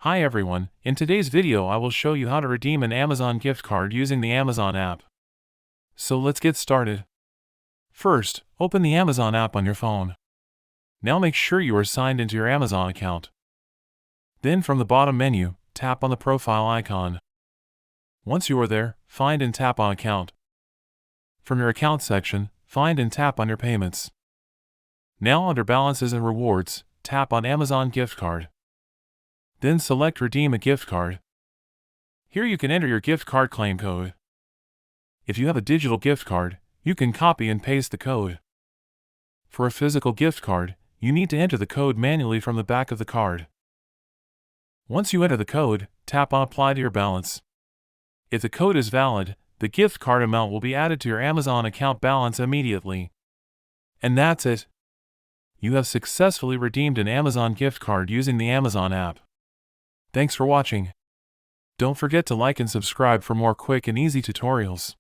Hi everyone, in today's video I will show you how to redeem an Amazon gift card using the Amazon app. So let's get started. First, open the Amazon app on your phone. Now make sure you are signed into your Amazon account. Then from the bottom menu, tap on the profile icon. Once you are there, find and tap on account. From your account section, find and tap on your payments. Now under balances and rewards, tap on Amazon gift card. Then select redeem a gift card. Here you can enter your gift card claim code. If you have a digital gift card, you can copy and paste the code. For a physical gift card, you need to enter the code manually from the back of the card. Once you enter the code, tap on apply to your balance. If the code is valid, the gift card amount will be added to your Amazon account balance immediately. And that's it. You have successfully redeemed an Amazon gift card using the Amazon app. Thanks for watching. Don't forget to like and subscribe for more quick and easy tutorials.